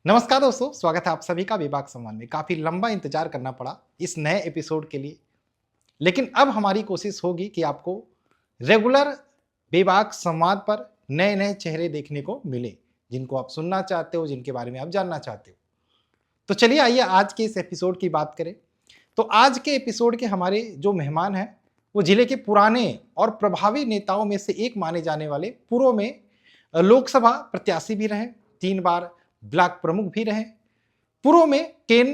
नमस्कार दोस्तों, स्वागत है आप सभी का विभाग संवाद में। काफ़ी लंबा इंतजार करना पड़ा इस नए एपिसोड के लिए, लेकिन अब हमारी कोशिश होगी कि आपको रेगुलर विभाग संवाद पर नए-नए चेहरे देखने को मिले, जिनको आप सुनना चाहते हो, जिनके बारे में आप जानना चाहते हो। तो चलिए आइए आज के इस एपिसोड की बात करें। तो आज के एपिसोड के हमारे जो मेहमान हैं, वो जिले के पुराने और प्रभावी नेताओं में से एक माने जाने वाले पूर्व में लोकसभा प्रत्याशी भी रहे, 3 बार ब्लॉक प्रमुख भी रहे, पूर्व में केन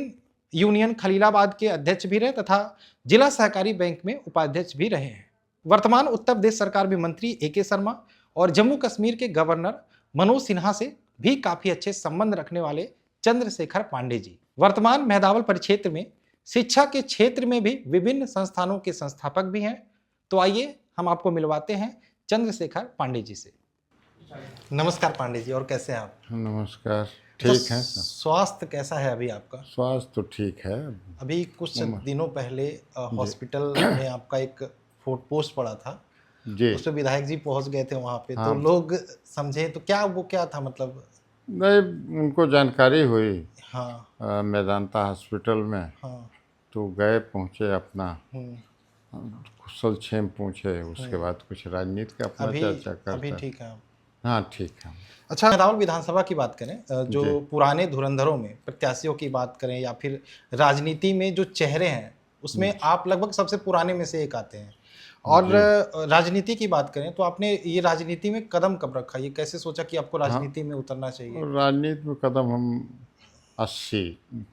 यूनियन खलीलाबाद के अध्यक्ष भी रहे तथा जिला सहकारी बैंक में उपाध्यक्ष भी रहे हैं। वर्तमान उत्तर प्रदेश सरकार में मंत्री ए.के. शर्मा और जम्मू कश्मीर के गवर्नर मनोज सिन्हा से भी काफी अच्छे संबंध रखने वाले चंद्रशेखर पांडे जी वर्तमान मेहदावल परिक्षेत्र में शिक्षा के क्षेत्र में भी विभिन्न संस्थानों के संस्थापक भी हैं। तो आइए हम आपको मिलवाते हैं चंद्रशेखर पांडे जी से। नमस्कार पांडे जी, और कैसे हैं आप? नमस्कार, तो ठीक है। स्वास्थ्य कैसा है अभी आपका? स्वास्थ्य तो ठीक है। अभी कुछ दिनों पहले हॉस्पिटल में आपका एक पोस्ट पड़ा था, जी। उस पे विधायक जी पहुंच गए थे वहां पे। तो हाँ, लोग समझे तो क्या था मतलब? नहीं, उनको जानकारी हुई हाँ मेदांता हॉस्पिटल में, हाँ। तो गए, पहुँचे, अपना हम्म। कुशल क्षेम पूछे, उसके बाद कुछ राजनीति का अपना अभी चर्चा अभी करते। ठीक है आप? हाँ, ठीक है। अच्छा, मेदांता विधानसभा की बात करें, जो जी पुराने धुरंधरों में प्रत्याशियों की बात करें या फिर राजनीति में जो चेहरे हैं, उसमें आप लगभग सबसे पुराने में से एक आते हैं। और जी। राजनीति की बात करें तो आपने ये राजनीति में कदम कब रखा? ये कैसे सोचा कि आपको हाँ, राजनीति में उतरना चाहिए? और राजनीति में कदम हम 80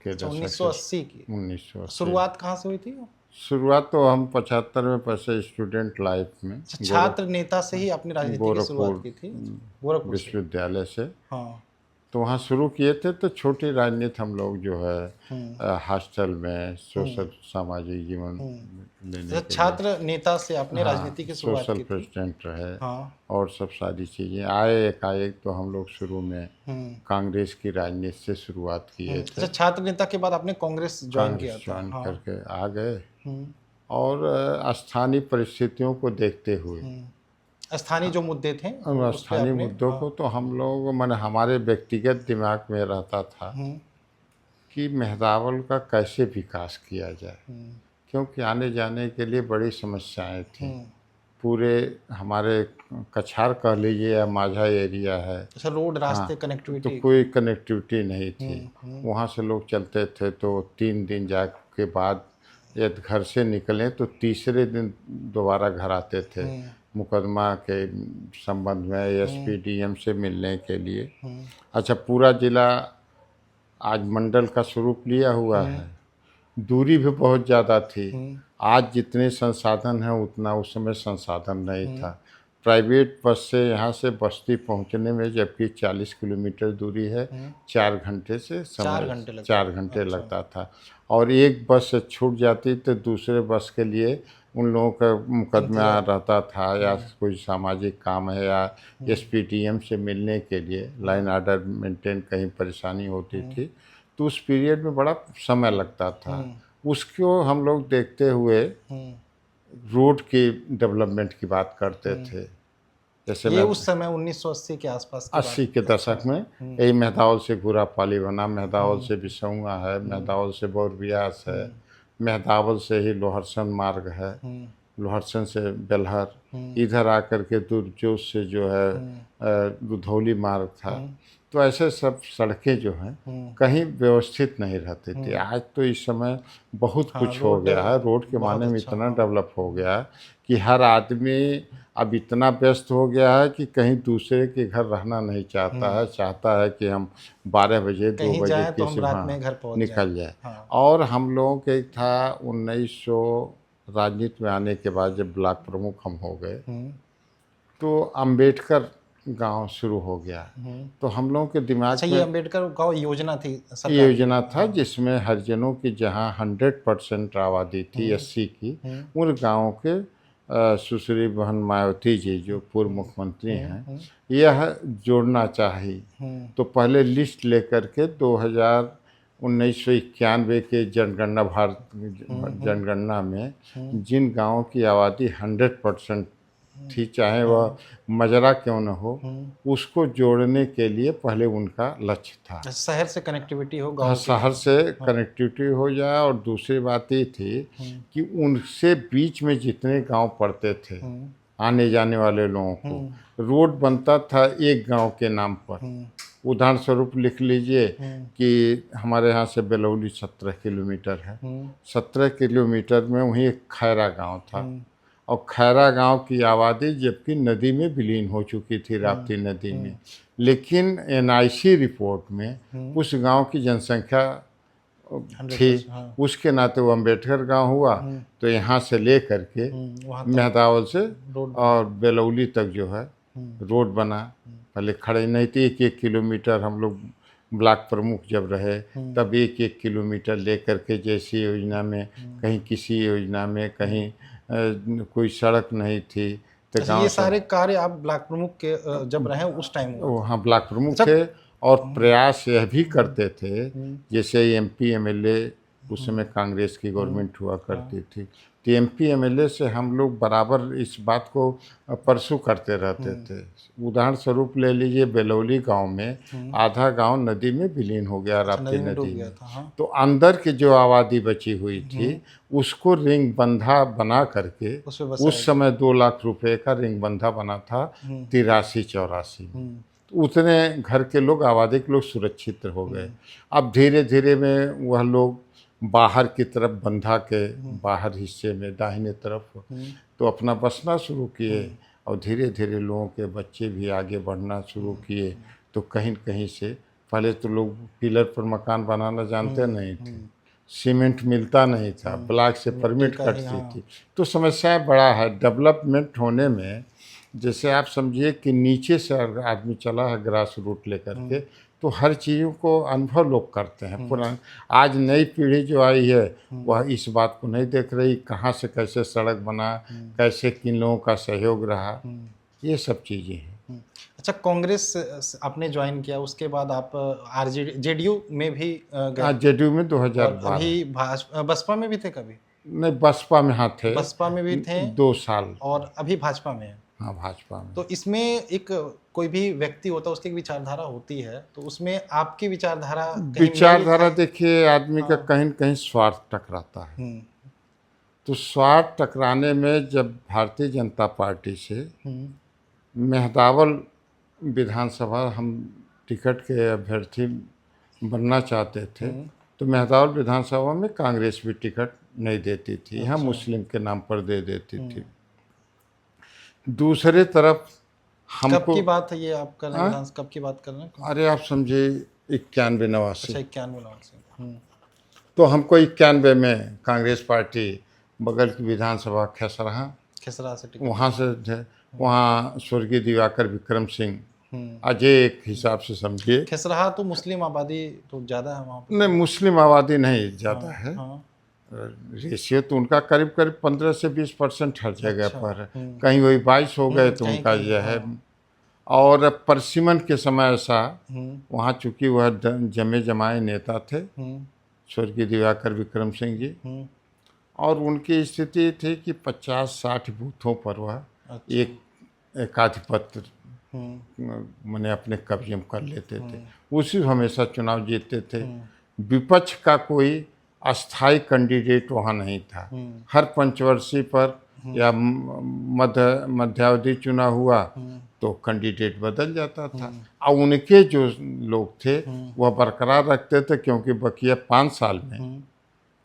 के अच्छा, दशक 1980 की 1980। शुरुआत कहाँ से हुई थी? शुरुआत तो हम 75 में पैसे स्टूडेंट लाइफ में अच्छा, छात्र नेता से ही आपने राजनीति की शुरुआत गोरखपुर की थी? गोरखपुर से? विश्वविद्यालय से, हाँ। तो वहाँ शुरू किए थे। तो छोटी राजनीति हम लोग जो हम्म है हॉस्टल में हम्म सोशल सामाजिक जीवन हम्म। लेने अच्छा, के लिए, छात्र नेता से आपने हाँ, राजनीति की शुरुआत सोशल की थी? प्रेसिडेंट रहे हाँ। और सब सारी चीज़ें आए एकाएक। तो हम लोग शुरू में हम्म कांग्रेस की राजनीति से शुरुआत किए अच्छा, थे। छात्र नेता के बाद आपने कांग्रेस ज्वाइन किया कांग्रेस था? ज्वाइन हाँ। करके आ गए, हम्म और स्थानीय परिस्थितियों को देखते हुए, स्थानीय जो मुद्दे थे और उस पे स्थानीय आपने, मुद्दों हाँ। को तो हम लोग, मैंने हमारे व्यक्तिगत दिमाग में रहता था हम्म कि मेहदावल का कैसे विकास किया जाए, हम्म क्योंकि आने जाने के लिए बड़ी समस्याएं थी। हम्म। पूरे हमारे कछार कह लीजिए या माझा एरिया है, अच्छा, रोड रास्ते हाँ, तो कनेक्टिविटी। कोई कनेक्टिविटी नहीं थी। हम्म। वहाँ से लोग चलते थे तो 3 दिन जा के बाद यदि घर से निकलें तो तीसरे दिन दोबारा घर आते थे, मुकदमा के संबंध में एसपीडीएम से मिलने के लिए। अच्छा, पूरा जिला आज मंडल का स्वरूप लिया हुआ है, दूरी भी बहुत ज़्यादा थी। आज जितने संसाधन हैं उतना उस समय संसाधन नहीं था। प्राइवेट बस से यहाँ से बस्ती पहुँचने में, जबकि 40 किलोमीटर दूरी है, 4 घंटे से 4 घंटे अच्छा। लगता था। और एक बस से छूट जाती तो दूसरे बस के लिए उन लोगों का मुकदमा रहता था, या कोई सामाजिक काम है, या एसपीडीएम से मिलने के लिए लाइन ऑर्डर मेंटेन कहीं परेशानी होती थी, तो उस पीरियड में बड़ा समय लगता था। उसको हम लोग देखते हुए रोड की डेवलपमेंट की बात करते थे। जैसे ये मैं उस समय 1980 के आसपास की 80 बात। के दशक में यही मेहदावल से घुरापाली बना, मेहदावल से बिसौआ है, मेहदावल से बौरबियास है, मेहदावल से ही लोहरसन मार्ग है, लोहरसन से बेलहर, इधर आकर के दुर्जोश से जो है रुधौली मार्ग था। तो ऐसे सब सड़कें जो हैं कहीं व्यवस्थित नहीं रहती थी। आज तो इस समय बहुत हाँ, कुछ हो गया है, रोड के बहुत माने में अच्छा, इतना हाँ। डेवलप हो गया है कि हर आदमी अब इतना व्यस्त हो गया है कि कहीं दूसरे के घर रहना नहीं चाहता है, चाहता है कि हम 12 बजे 2 कहीं बजे जाएं तो हम किसी, रात हाँ, में घर पहुंच निकल जाएं। जाए। हाँ। और हम लोगों के था 1900 राजनीति में आने के बाद जब ब्लॉक प्रमुख हम हो गए, तो अंबेडकर गांव शुरू हो गया। तो हम लोगों के दिमाग अच्छा, ये में अंबेडकर गांव योजना थी ये सरकार की? योजना था जिसमें हरिजनों की जहां 100% आबादी थी 80 की, उन गांवों के सुश्री बहन मायावती जी जो पूर्व मुख्यमंत्री हैं, यह जोड़ना चाहिए। तो पहले लिस्ट लेकर के 1991 के जनगणना भारत जनगणना में जिन गांवों की आबादी 100% थी, चाहे वह मजरा क्यों न हो, उसको जोड़ने के लिए पहले उनका लक्ष्य था। शहर से कनेक्टिविटी हो, हाँ, गाँव के शहर से कनेक्टिविटी हो जाए। और दूसरी बात ये थी कि उनसे बीच में जितने गांव पड़ते थे आने जाने वाले लोगों को, रोड बनता था एक गांव के नाम पर। उदाहरण स्वरूप लिख लीजिए कि हमारे यहाँ से बेलौली 17 किलोमीटर है। 17 किलोमीटर में वहीं एक खैरा गांव था, और खैरा गांव की आबादी जबकि नदी में विलीन हो चुकी थी, राप्ती नदी में, लेकिन एनआईसी रिपोर्ट में उस गांव की जनसंख्या थी। उसके नाते वो अम्बेडकर गांव हुआ। तो यहाँ से ले करके मेहदावल से और बेलौली तक जो है रोड बना। पहले खड़े नहीं थे, 1-1 किलोमीटर हम लोग ब्लॉक प्रमुख जब रहे तब 1-1 किलोमीटर ले करके, जैसी योजना में कहीं किसी योजना में कहीं कोई सड़क नहीं थी तो अच्छा, ये सारे कार्य आप ब्लॉक प्रमुख के जब रहे उस टाइम हाँ ब्लॉक प्रमुख थे। और प्रयास यह भी करते थे, जैसे एमपी एमएलए उस समय कांग्रेस की गवर्नमेंट हुआ करती थी, तो एमपी एमएलए से हम लोग बराबर इस बात को परसू करते रहते थे। उदाहरण स्वरूप ले लीजिए, बेलौली गांव में आधा गांव नदी में विलीन हो गया, राप्ती नदी में। तो अंदर की जो आबादी बची हुई थी उसको रिंग बंधा बना करके, उस समय 2 लाख रुपए का रिंग बंधा बना था 83-84 में। तो उतने घर के लोग, आबादी के लोग सुरक्षित हो गए। अब धीरे धीरे में वह लोग बाहर की तरफ, बंधा के बाहर हिस्से में दाहिने तरफ तो अपना बसना शुरू किए। और धीरे धीरे लोगों के बच्चे भी आगे बढ़ना शुरू किए। तो कहीं कहीं से पहले तो लोग पिलर पर मकान बनाना जानते नहीं थे, सीमेंट मिलता नहीं था, ब्लॉक से परमिट कटती थी। तो समस्या बड़ा है डेवलपमेंट होने में। जैसे आप समझिए कि नीचे से अगर आदमी चला है ग्रास रूट लेकर के, तो हर चीज़ों को अनुभव लोग करते हैं। पुराना आज नई पीढ़ी जो आई है वह इस बात को नहीं देख रही, कहाँ से कैसे सड़क बना, कैसे किन लोगों का सहयोग रहा, ये सब चीज़ें हैं। अच्छा, कांग्रेस आपने ज्वाइन किया, उसके बाद आप जेडीयू में भी गए? जेडीयू में 2012। अभी बसपा में भी थे कभी? नहीं, बसपा में हाँ थे, बसपा में भी थे 2 साल। और अभी भाजपा में है? हाँ, भाजपा में। तो इसमें एक कोई भी व्यक्ति होता है, उसकी एक विचारधारा होती है, तो उसमें आपकी विचारधारा देखिए, आदमी का कहीं न कहीं स्वार्थ टकराता है। तो स्वार्थ टकराने में जब भारतीय जनता पार्टी से मेहदावल विधानसभा हम टिकट के अभ्यर्थी बनना चाहते थे, तो मेहदावल विधानसभा में कांग्रेस भी टिकट नहीं देती थी, यहाँ मुस्लिम के नाम पर दे देती थी। दूसरे तरफ हमको, कब की बात है ये आप कर रहे हैं? कब की बात कर रहे हैं? अरे आप समझे 91-89। अच्छा, 91-89। तो हमको 91 में कांग्रेस पार्टी बगल की विधानसभा खसराहा से टिकट, वहाँ से थे। वहाँ स्वर्गीय दिवाकर विक्रम सिंह अजय, एक हिसाब से समझिए। खसराहा तो मुस्लिम आबादी तो ज़्यादा है वहाँ पर? नहीं, मुस्लिम आबादी नहीं ज़्यादा है। रेशियो तो उनका करीब करीब 15 से 20% हर जगह पर है। कहीं वही 22 हो गए तो उनका यह है। और परसिमन के समय ऐसा वहाँ चूँकि वह जमे जमाए नेता थे स्वर्गीय दिवाकर विक्रम सिंह जी, और उनकी स्थिति थी कि 50-60 बूथों पर वह एक एकाधिपत्य मैंने अपने कब्जे में कर लेते थे। उसी हमेशा चुनाव जीतते थे। विपक्ष का कोई अस्थाई कैंडिडेट वहाँ नहीं था। हर पंचवर्षीय पर या मध्यावधि चुनाव हुआ तो कैंडिडेट बदल जाता था। और उनके जो लोग थे वह बरकरार रखते थे, क्योंकि बकिया 5 साल में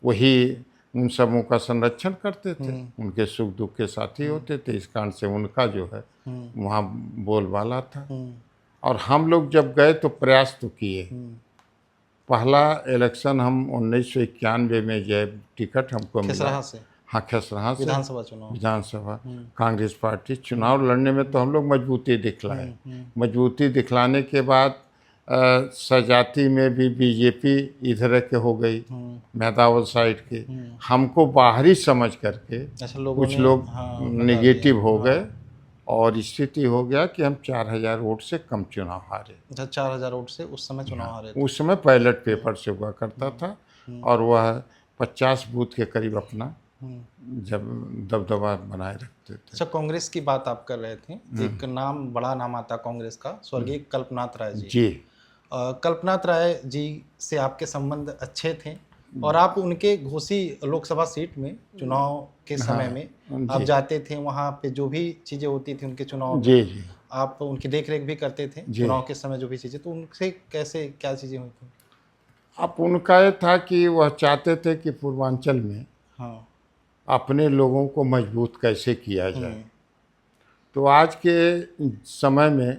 वही उन सबों का संरक्षण करते थे, उनके सुख दुख के साथी होते थे। इस कारण से उनका जो है वहाँ बोलबाला था। और हम लोग जब गए तो प्रयास तो किए। पहला इलेक्शन हम 1991 में जब टिकट हमको मिला, हाँ खसराहा से विधानसभा कांग्रेस पार्टी चुनाव लड़ने में तो हम लोग मजबूती दिखलाए। मजबूती दिखलाने के बाद सजाती में भी बीजेपी इधर के हो गई, मेहदावल साइड के। हमको बाहरी समझ करके कुछ लोग नेगेटिव हो गए और स्थिति हो गया कि हम 4000 वोट से कम चुनाव हारे। 4000 वोट से उस समय चुनाव हारे थे। उस समय बैलेट पेपर से हुआ करता था और वह 50 बूथ के करीब अपना जब दबदबा बनाए रखते थे। अच्छा, कांग्रेस की बात आप कर रहे थे, एक नाम, बड़ा नाम आता कांग्रेस का, स्वर्गीय कल्पनाथ राय जी। जी कल्पनाथ राय जी से आपके संबंध अच्छे थे और आप उनके घोसी लोकसभा सीट में चुनाव के समय में आप जी जाते थे, वहाँ पे जो भी चीज़ें होती थी उनके चुनाव में जी जी आप उनकी देख रेख भी करते थे, जी। चुनाव के समय जो भी चीज़ें, तो उनसे कैसे क्या चीज़ें हुई थी? अब उनका ये था कि वह चाहते थे कि पूर्वांचल में हाँ। अपने लोगों को मजबूत कैसे किया जाए। तो आज के समय में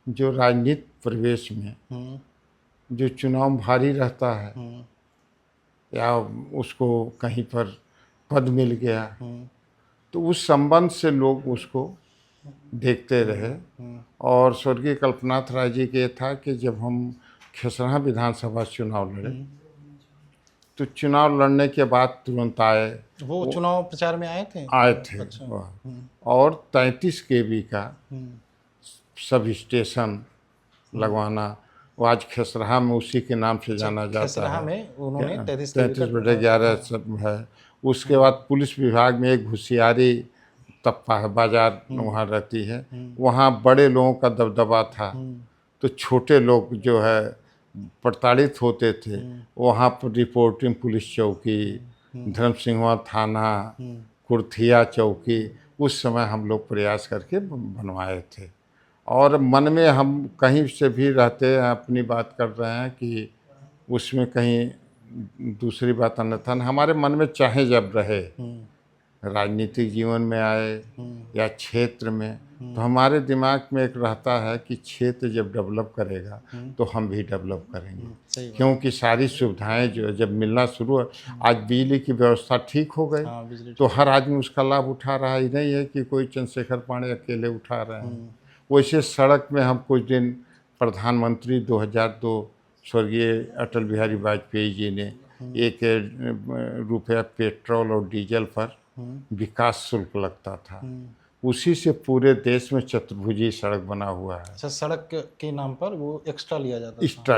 जो राजनीतिक प्रवेश में जो चुनाव भारी रहता है या उसको कहीं पर पद मिल गया, तो उस संबंध से लोग उसको देखते रहे। और स्वर्गीय कल्पनाथ राय जी के था कि जब हम खसरा विधानसभा चुनाव लड़े तो चुनाव लड़ने के बाद तुरंत आए, वो चुनाव प्रचार में आए थे? अच्छा। वह और 33 केवी का सब स्टेशन लगवाना, वो आज खसरा में उसी के नाम से जाना जाता खसरा है। में उन्होंने 33/11 सब है। उसके बाद पुलिस विभाग में एक होशियारी तप्पा है, बाजार वहाँ रहती है, वहाँ बड़े लोगों का दबदबा था। तो छोटे लोग जो है प्रताड़ित होते थे, वहाँ पर रिपोर्टिंग पुलिस चौकी, धर्म सिंहवा थाना, कुर्थिया चौकी, उस समय हम लोग प्रयास करके बनवाए थे। और मन में हम कहीं से भी रहते हैं, अपनी बात कर रहे हैं कि उसमें कहीं दूसरी बात अन्यथा हमारे मन में चाहे जब रहे, राजनीतिक जीवन में आए या क्षेत्र में, तो हमारे दिमाग में एक रहता है कि क्षेत्र जब डेवलप करेगा तो हम भी डेवलप करेंगे। क्योंकि सारी सुविधाएं जो जब मिलना शुरू है, आज बिजली की व्यवस्था ठीक हो गई, तो हर आदमी उसका लाभ उठा रहा है। ही नहीं है कि कोई चंद्रशेखर पांडे अकेले उठा रहे हैं। वैसे सड़क में हम कुछ दिन प्रधानमंत्री 2002 स्वर्गीय अटल बिहारी वाजपेयी जी ने 1 रुपया पेट्रोल और डीजल पर विकास शुल्क लगता था, उसी से पूरे देश में चतुर्भुजी सड़क बना हुआ है। अच्छा, सड़क के नाम पर वो एक्स्ट्रा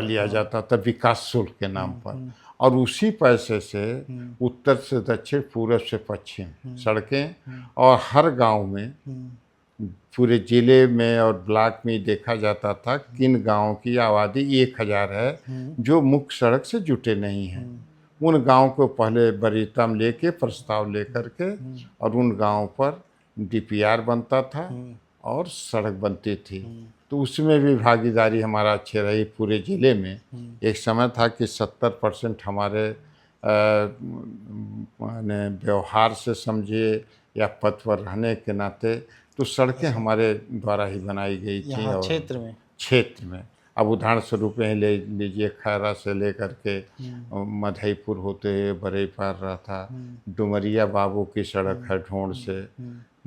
लिया जाता था विकास शुल्क के नाम पर। और उसी पैसे से उत्तर से दक्षिण, पूरब से पश्चिम सड़कें, और हर गांव में, पूरे जिले में और ब्लॉक में देखा जाता था किन गांवों की आबादी 1000 है जो मुख्य सड़क से जुटे नहीं हैं। उन गांव को पहले वरीयता में लेके प्रस्ताव लेकर के और उन गांव पर डीपीआर बनता था और सड़क बनती थी। तो उसमें भी भागीदारी हमारा अच्छी रही पूरे ज़िले में। एक समय था कि 70% हमारे माने व्यवहार से समझिए या पथ पर रहने के नाते तो सड़कें हमारे द्वारा ही बनाई गई थी। और क्षेत्र में अब उदाहरण स्वरूप ही ले लीजिए, खैरा से लेकर के मधईपुर होते हुए बरई पार रहा था, डुमरिया बाबू की सड़क है ढोंड से,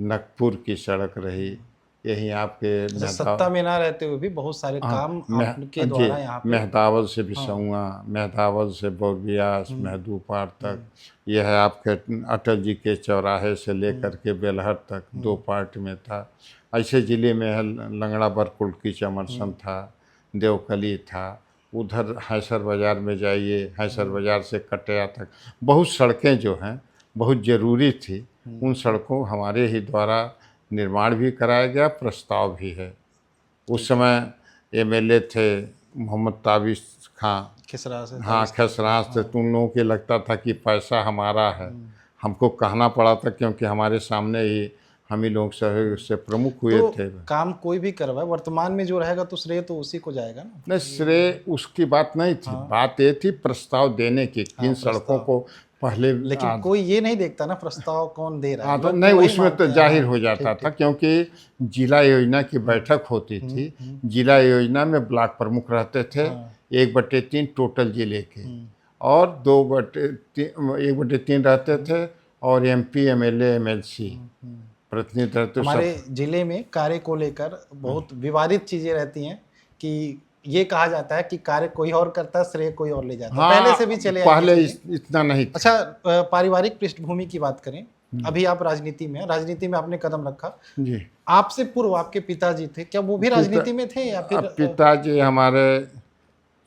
नगपुर की सड़क रही, यही आपके सत्ता में ना रहते हुए भी बहुत सारे काम आपके द्वारा यहाँ पे, मेहदावल से बिसौआ, मेहदावल से बोरबियास, महदूपार तक, यह है आपके अटल जी के चौराहे से लेकर के बेलहर तक 2 पार्ट में था। ऐसे ज़िले में है लंगड़ा बरकुल की चमरसन था, देवकली था, उधर हैसर बाज़ार में जाइए, हैसर बाज़ार से कटिया तक बहुत सड़कें जो हैं बहुत ज़रूरी थी। उन सड़कों हमारे ही द्वारा निर्माण भी कराया गया, प्रस्ताव भी है। उस समय एमएलए थे मोहम्मद ताबिश खां, खसरा से। हाँ, खसरा से। तो उन लोगों के लगता था कि पैसा हमारा है, हमको कहना पड़ा था क्योंकि हमारे सामने ही हम ही लोग सहयोग से प्रमुख हुए थे। काम कोई भी करवाए, वर्तमान में जो रहेगा तो श्रेय तो उसी को जाएगा ना। नहीं, श्रेय उसकी बात नहीं थी, बात ये थी प्रस्ताव देने की, किन सड़कों को पहले। लेकिन कोई ये नहीं देखता ना प्रस्ताव कौन दे रहा है। तो नहीं, उसमें तो जाहिर हो जाता था क्योंकि जिला योजना की बैठक होती थी। जिला योजना में ब्लॉक प्रमुख रहते थे, 1/3 टोटल जिले के, और 1/3 रहते थे, और MP MLA MLC प्रतिनिधि रहते। हमारे जिले में कार्य को लेकर बहुत विवादित चीजें रहती हैं कि ये कहा जाता है कि कार्य कोई और करता है, श्रेय कोई और ले जाता है। पहले से भी चले पहले इतना नहीं था। अच्छा, पारिवारिक पृष्ठभूमि की बात करें, अभी आप राजनीति में, राजनीति में आपने कदम रखा जी। आपसे पूर्व आपके पिताजी थे, क्या वो भी राजनीति में थे या फिर? पिताजी हमारे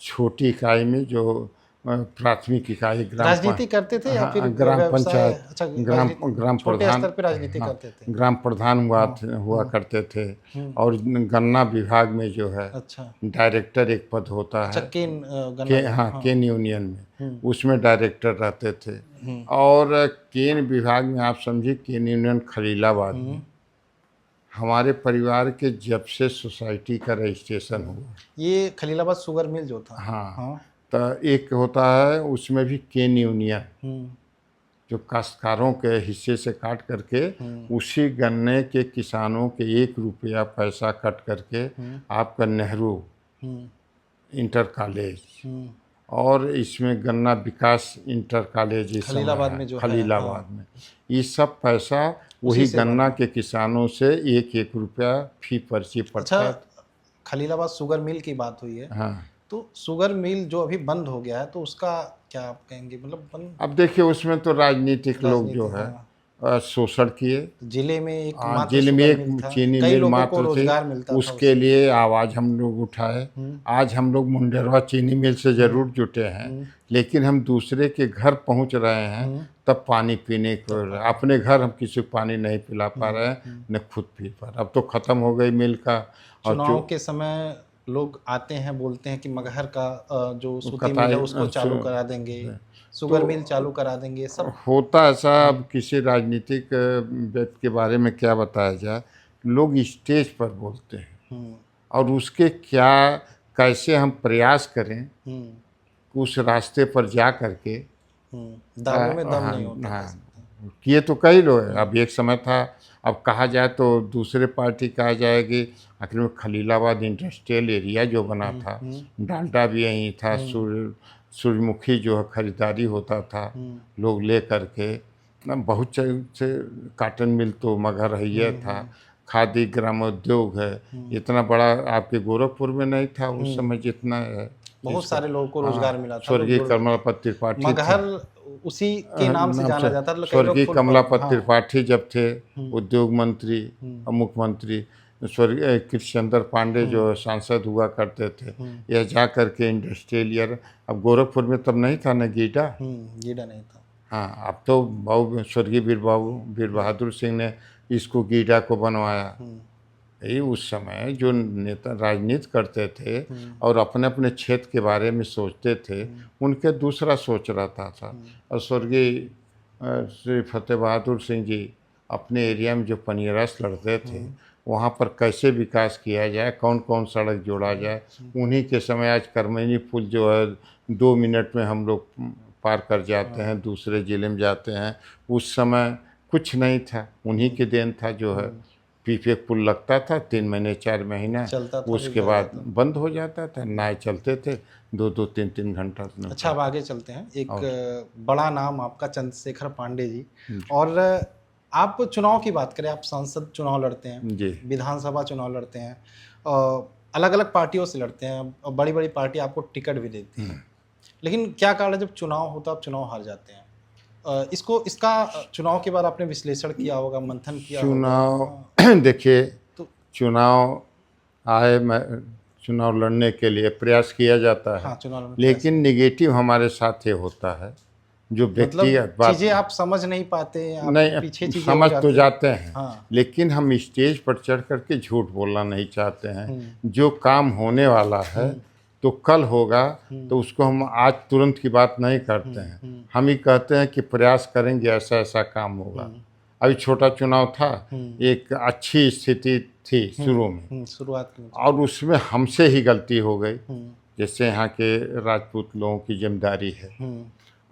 छोटी इकाई में जो प्राथमिक इकाई राजनीति करते थे या फिर ग्राम व्यवसाय? पंचायत, अच्छा, ग्राम छोटे प्रधान, स्तर पे राजनीति हाँ, करते थे। ग्राम प्रधान हुआ करते थे। और गन्ना विभाग में जो है अच्छा डायरेक्टर एक पद होता अच्छा, है, केन गन्ना, हाँ, केन यूनियन में, उसमें डायरेक्टर रहते थे। हम्म। और केन विभाग में आप समझिए केन यूनियन खलीलाबाद में हमारे परिवार के जब से सोसाइटी का रजिस्ट्रेशन हुआ, ये खलीलाबाद शुगर मिल जो था। हाँ, तो एक होता है उसमें भी केन यूनियन, जो काश्तकारों के हिस्से से काट करके उसी गन्ने के किसानों के 1 रुपया पैसा कट करके आपका नेहरू इंटर कॉलेज और इसमें गन्ना विकास इंटर कॉलेज इस समय खलीलाबाद है, में जो है, खलीलाबाद में, ये सब पैसा वही गन्ना के किसानों से 1-1 रुपया फी पर्ची पड़ता। अच्छा, खलीलाबाद शुगर मिल की बात हुई है, हाँ, तो शुगर मिल जो अभी बंद हो गया है, तो उसका क्या आप कहेंगे, मतलब बंद? अब देखिए उसमें तो राजनीतिक लोग जो है शोषण किए। जिले में एक जिले में शुगर मिल एक था, चीनी कई मिल लोगों को मात्र थी, रोजगार मिलता था उसके लिए आवाज़ हम लोग उठाए। आज हम लोग मुंडेरवा चीनी मिल से ज़रूर जुटे हैं, लेकिन हम दूसरे के घर पहुंच रहे हैं तब पानी पीने को। अपने घर हम किसी को पानी नहीं पिला पा रहे हैं, न खुद पी पा रहे। अब तो ख़त्म हो गई मिल का। और चुनाव के समय लोग आते हैं, बोलते हैं कि मगहर का जो सूती मिल है उसको चालू करा देंगे, शुगर मिल चालू करा देंगे, सब होता ऐसा। अब किसी राजनीतिक व्यक्ति के बारे में क्या बताया जाए, लोग स्टेज पर बोलते हैं और उसके क्या कैसे हम प्रयास करें उस रास्ते पर जा करके, दावों में दम नहीं होता। हाँ, किए तो कई लोग हैं। अब एक समय था, अब कहा जाए तो दूसरे पार्टी कहा जाएगी, आखिर में खलीलाबाद इंडस्ट्रियल एरिया जो बना था, डालडा भी यहीं था, सूर्यमुखी जो है खरीदारी होता था, लोग ले करके बहुत से काटन मिल तो मगर है था, खादी ग्रामोद्योग है, इतना बड़ा आपके गोरखपुर में नहीं था उस समय जितना है। बहुत सारे लोगों को रोजगार मिला था। स्वर्गीय कमलापत त्रिपाठी मगहर उसी के नाम से जाना जाता था। स्वर्गीय कमलापत त्रिपाठी जब थे उद्योग मंत्री और मुख्यमंत्री, स्वर्गीय कृष्णचंद्र पांडे जो सांसद हुआ करते थे, यह जा करके इंडस्ट्रियल, अब गोरखपुर में तब नहीं था ना गीडा नहीं था। हाँ, अब तो स्वर्गीय वीर बहादुर सिंह ने इसको गीडा को बनवाया। यही उस समय जो नेता राजनीति करते थे और अपने अपने क्षेत्र के बारे में सोचते थे, उनके दूसरा सोच रहता था। और स्वर्गीय श्री फतेह बहादुर सिंह जी अपने एरिया में जो पनियरस लड़ते थे, वहाँ पर कैसे विकास किया जाए, कौन कौन सड़क जोड़ा जाए, उन्हीं के समय आज करमैनी पुल जो है 2 मिनट में हम लोग पार कर जाते हैं, दूसरे ज़िले में जाते हैं। उस समय कुछ नहीं था, उन्हीं के देन था जो है। पीपे पुल लगता था 3 महीने 4 महीना चलता था, उसके बाद बंद हो जाता था। नाव चलते थे 2-2 3-3 घंटा। अच्छा, अब आगे चलते हैं। एक बड़ा नाम आपका चंद्रशेखर पांडे जी, और आप चुनाव की बात करें, आप सांसद चुनाव लड़ते हैं जी, विधानसभा चुनाव लड़ते हैं, अलग अलग पार्टियों से लड़ते हैं, बड़ी बड़ी पार्टी आपको टिकट भी देती है, लेकिन क्या कारण है जब चुनाव होता है आप चुनाव हार जाते हैं? इसका चुनाव के बाद आपने विश्लेषण किया होगा, मंथन किया होगा। देखिए, तो चुनाव आए, चुनाव लड़ने के लिए प्रयास किया जाता है। हाँ, लेकिन निगेटिव हमारे साथ ही होता है, जो व्यक्तिगत बात चीजें आप समझ नहीं पाते, आप नहीं, पीछे चीजें समझ तो जाते हैं। हाँ। लेकिन हम स्टेज पर चढ़ करके झूठ बोलना नहीं चाहते हैं। जो काम होने वाला है तो कल होगा, तो उसको हम आज तुरंत की बात नहीं करते हैं। हम ही कहते हैं कि प्रयास करेंगे, ऐसा ऐसा काम होगा। अभी छोटा चुनाव था, एक अच्छी स्थिति थी शुरू में, शुरुआत में, और उसमें हमसे ही गलती हो गई। जैसे यहाँ के राजपूत लोगों की जिम्मेदारी है।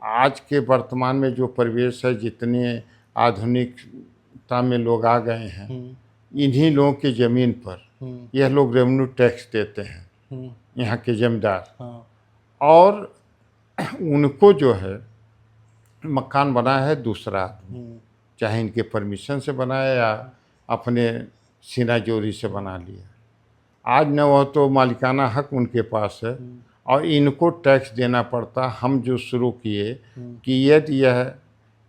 आज के वर्तमान में जो परिवेश है, जितने आधुनिकता में लोग आ गए हैं, इन्हीं लोगों की ज़मीन पर यह लोग रेवेन्यू टैक्स देते हैं, यहाँ के जमींदार। और उनको जो है मकान बनाया है दूसरा आदमी, चाहे इनके परमिशन से बनाया या अपने सीना जोरी से बना लिया। आज न वह तो मालिकाना हक उनके पास है और इनको टैक्स देना पड़ता। हम जो शुरू किए कि यदि यह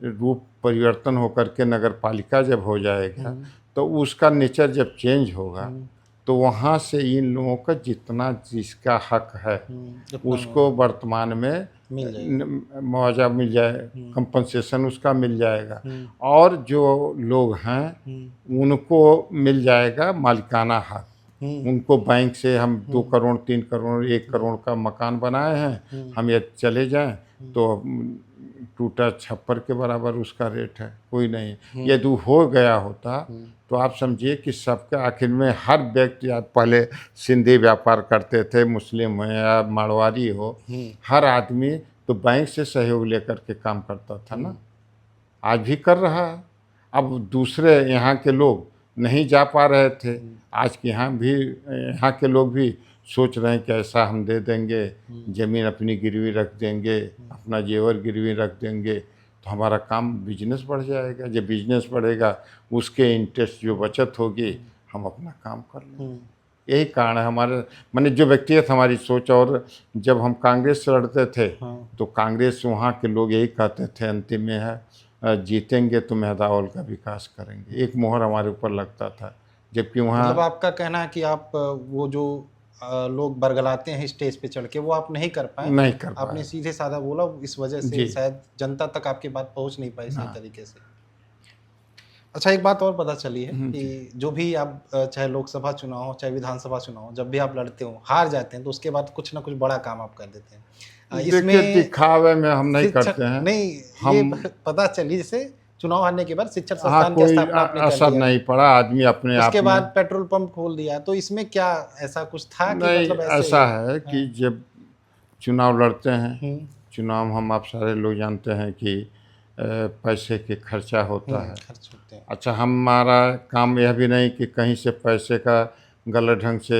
रूप परिवर्तन होकर के नगर पालिका जब हो जाएगा तो उसका नेचर जब चेंज होगा तो वहाँ से इन लोगों का जितना जिसका हक है उसको वर्तमान में मिल जाएगा, मुआवजा मिल जाए, कंपनसेशन उसका मिल जाएगा। और जो लोग हैं उनको मिल जाएगा मालिकाना हक। उनको बैंक से हम 2 करोड़ 3 करोड़ 1 करोड़ का मकान बनाए हैं, हम ये चले जाएं तो टूटा छप्पर के बराबर उसका रेट है, कोई नहीं। यदि हो गया होता तो आप समझिए कि सबका आखिर में हर व्यक्ति, आप पहले सिंधी व्यापार करते थे, मुस्लिम हो या मारवाड़ी हो, हर आदमी तो बैंक से सहयोग लेकर के काम करता था ना, आज भी कर रहा है। अब दूसरे यहाँ के लोग नहीं जा पा रहे थे, आज के यहाँ के लोग भी सोच रहे हैं कि ऐसा हम दे देंगे, ज़मीन अपनी गिरवी रख देंगे, अपना जेवर गिरवी रख देंगे तो हमारा काम बिजनेस बढ़ जाएगा। जब बिजनेस बढ़ेगा उसके इंटरेस्ट जो बचत होगी हम अपना काम कर लेंगे। यही कारण है हमारे, माने जो व्यक्तिगत हमारी सोच। और जब हम कांग्रेस से लड़ते थे तो कांग्रेस वहाँ के लोग यही कहते थे अंतिम में है जीतेंगे तो मेहदावल का विकास करेंगे, एक मोहर हमारे ऊपर लगता था। जबकि वहाँ मतलब आपका कहना है कि आप वो जो लोग बरगलाते हैं स्टेज पे चढ़ के, वो आप नहीं कर पाए, नहीं कर पाए। आपने सीधे साधा बोला, इस वजह से शायद जनता तक आपकी बात पहुंच नहीं पाई सही तरीके से। अच्छा, एक बात और पता चली है कि जो भी आप चाहे लोकसभा चुनाव हो चाहे विधानसभा चुनाव हो, जब भी आप लड़ते हो हार जाते हैं तो उसके बाद कुछ ना कुछ बड़ा काम आप कर देते हैं। इसमें दिखावे में हम नहीं करते हैं। नहीं, ये पता चली जैसे चुनाव हारने के बाद शिक्षण हाँ, संस्थान की स्थापना आपने कर असर दिया, नहीं पड़ा, आदमी अपने आप उसके बाद पेट्रोल पंप खोल दिया, तो इसमें क्या ऐसा कुछ था कि नहीं, मतलब ऐसा है कि जब चुनाव लड़ते हैं, चुनाव हम आप सारे लोग जानते हैं कि पैसे के खर्चा होता है, खर्च होते हैं। अच्छा, हमारा काम यह भी नहीं कि कहीं से पैसे का गलत ढंग से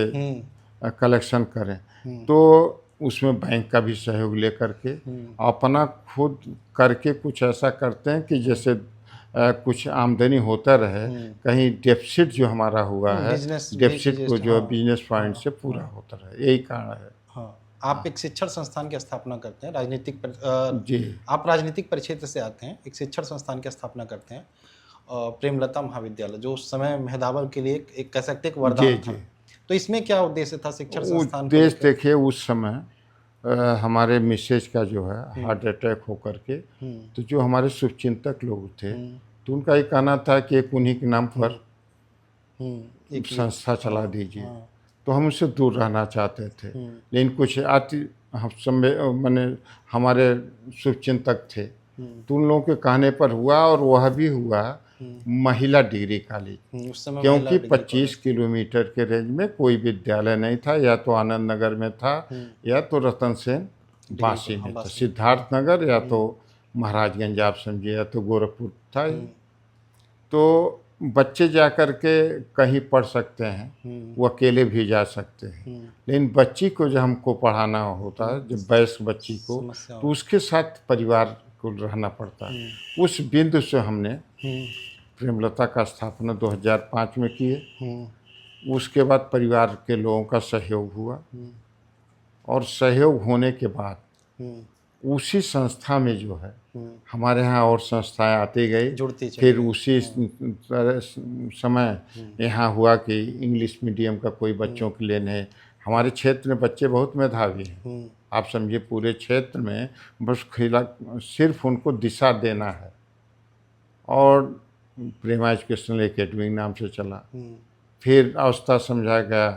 कलेक्शन करें, तो उसमें बैंक का भी सहयोग लेकर के अपना खुद करके कुछ ऐसा करते हैं कि जैसे कुछ आमदनी होता रहे, कहीं डेफिसिट जो हमारा हुआ है, डेफिसिट को जो बिजनेस पॉइंट से पूरा होता रहे, यही कारण है। हाँ, आप एक शिक्षण संस्थान की स्थापना करते हैं, राजनीतिक जी, आप राजनीतिक परिक्षेत्र से आते हैं, एक शिक्षण संस्थान की स्थापना करते हैं, प्रेमलता महाविद्यालय, जो उस समय मेहदावल के लिए एक कह सकते हैं वरदान था। तो इसमें क्या उद्देश्य था शिक्षण संस्थान? उद्देश्य देखिए, उस समय हमारे मिसेज का जो है हार्ट अटैक होकर के, तो जो हमारे शुभचिंतक लोग थे तो उनका ये कहना था कि एक उन्हीं के नाम पर एक संस्था चला दीजिए। तो हम उससे दूर रहना चाहते थे, लेकिन कुछ हम समय मैंने हमारे शुभचिंतक थे तो उन लोगों के कहने पर हुआ, और वह भी हुआ महिला डिग्री कॉलेज, क्योंकि 25 किलोमीटर के रेंज में कोई विद्यालय नहीं था, या तो आनंद नगर में था या तो रतन सेन बासी में था, सिद्धार्थ नगर या तो महाराजगंज आप समझिए, या तो गोरखपुर था। तो बच्चे जाकर के कहीं पढ़ सकते हैं, वो अकेले भी जा सकते हैं, लेकिन बच्ची को जब हमको पढ़ाना होता है, जब वयस्क बच्ची को, तो उसके साथ परिवार को रहना पड़ता है। उस बिंदु से हमने प्रेमलता का स्थापना 2005 में किए। उसके बाद परिवार के लोगों का सहयोग हुआ, और सहयोग होने के बाद उसी संस्था में जो है हमारे यहाँ और संस्थाएं आती गई, फिर उसी समय यहाँ हुआ कि इंग्लिश मीडियम का कोई बच्चों के लिए नहीं। हमारे क्षेत्र में बच्चे बहुत मेधावी हैं, आप समझिए पूरे क्षेत्र में, बस सिर्फ उनको दिशा देना है। और प्रेमा एजुकेशनल एकेडमी नाम से चला, फिर अवस्था समझा गया,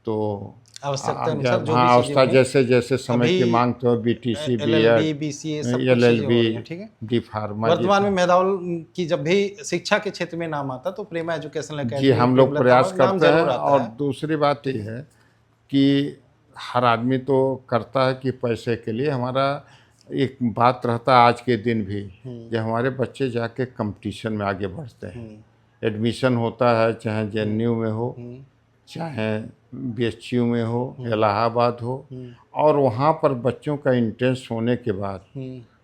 तो अवस्था जैसे जैसे समय की मांग, तो BTC, LLB, डी फार्मा। वर्तमान में मेहदावल की जब भी शिक्षा के क्षेत्र में नाम आता तो प्रेमा एजुकेशनल एकेडमी, जी, हम लोग प्रयास करते हैं। और दूसरी बात ये है कि हर आदमी तो करता है कि पैसे के लिए, हमारा एक बात रहता है आज के दिन भी, जब हमारे बच्चे जाके कंपटीशन में आगे बढ़ते हैं, एडमिशन होता है, चाहे JNU में हो, चाहे BHU में हो, इलाहाबाद हो, और वहाँ पर बच्चों का इंट्रेंस होने के बाद